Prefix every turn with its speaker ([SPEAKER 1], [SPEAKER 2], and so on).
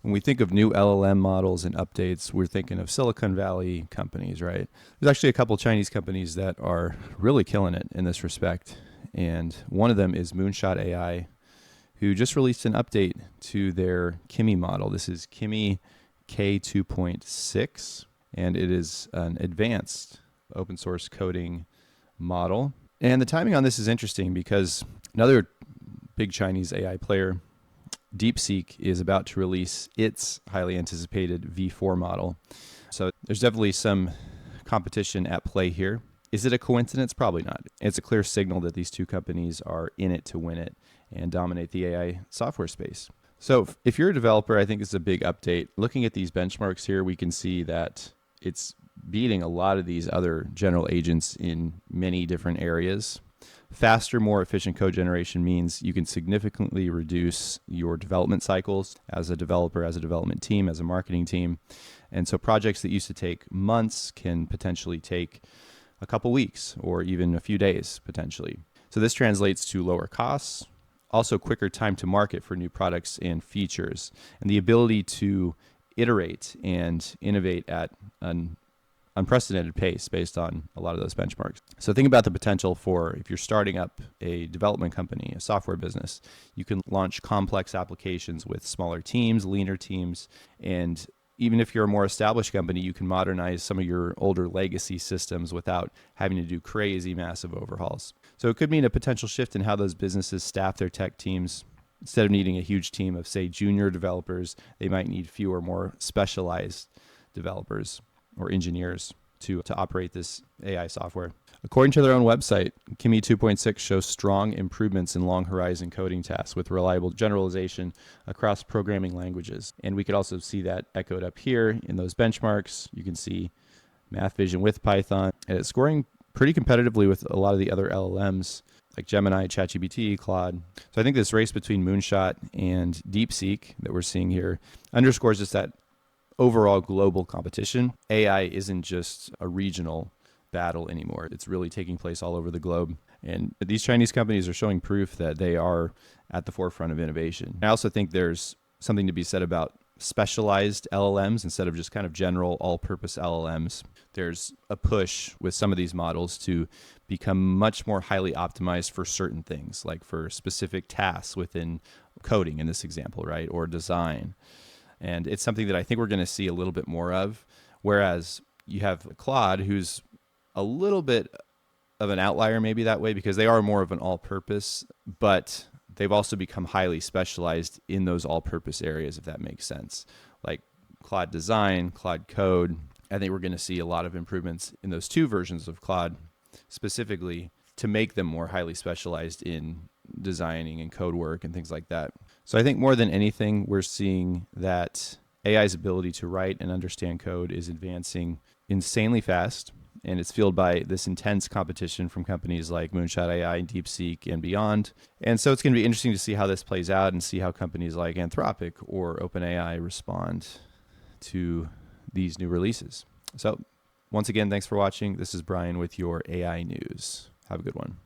[SPEAKER 1] When we think of new LLM models and updates, we're thinking of Silicon Valley companies, right? There's actually a couple Chinese companies that are really killing it in this respect. And one of them is Moonshot AI, who just released an update to their Kimi model. This is Kimi K2.6, and it is an advanced open source coding model. And the timing on this is interesting because another big Chinese AI player, DeepSeek, is about to release its highly anticipated V4 model. So there's definitely some competition at play here. Is it a coincidence? Probably not. It's a clear signal that these two companies are in it to win it and dominate the AI software space. So if you're a developer, I think it's a big update. Looking at these benchmarks here, we can see that it's beating a lot of these other general agents in many different areas. Faster, more efficient code generation means you can significantly reduce your development cycles as a developer, as a development team, as a marketing team. And so projects that used to take months can potentially take a couple weeks or even a few days potentially. So this translates to lower costs, also quicker time to market for new products and features, and the ability to iterate and innovate at an unprecedented pace based on a lot of those benchmarks. So think about the potential for, if you're starting up a development company, a software business, you can launch complex applications with smaller teams, leaner teams, and even if you're a more established company, you can modernize some of your older legacy systems without having to do crazy massive overhauls. So it could mean a potential shift in how those businesses staff their tech teams. Instead of needing a huge team of, say, junior developers, they might need fewer, more specialized developers or engineers to operate this AI software. According to their own website, Kimi 2.6 shows strong improvements in long horizon coding tasks with reliable generalization across programming languages. And we could also see that echoed up here in those benchmarks. You can see Math Vision with Python, and it's scoring pretty competitively with a lot of the other LLMs like Gemini, ChatGPT, Claude. So I think this race between Moonshot and DeepSeek that we're seeing here underscores just that overall global competition. AI isn't just a regional battle anymore. It's really taking place all over the globe. And these Chinese companies are showing proof that they are at the forefront of innovation. I also think there's something to be said about specialized LLMs instead of just kind of general all-purpose LLMs. There's a push with some of these models to become much more highly optimized for certain things, like for specific tasks within coding in this example, right? Or design. And it's something that I think we're going to see a little bit more of. Whereas you have Claude, who's a little bit of an outlier maybe that way because they are more of an all-purpose, but they've also become highly specialized in those all-purpose areas, if that makes sense. Like Claude Design, Claude Code. I think we're going to see a lot of improvements in those two versions of Claude specifically to make them more highly specialized in designing and code work and things like that. So I think more than anything, we're seeing that AI's ability to write and understand code is advancing insanely fast, and it's fueled by this intense competition from companies like Moonshot AI and DeepSeek and beyond. And so it's going to be interesting to see how this plays out and see how companies like Anthropic or OpenAI respond to these new releases. So once again, thanks for watching. This is Brian with your AI News. Have a good one.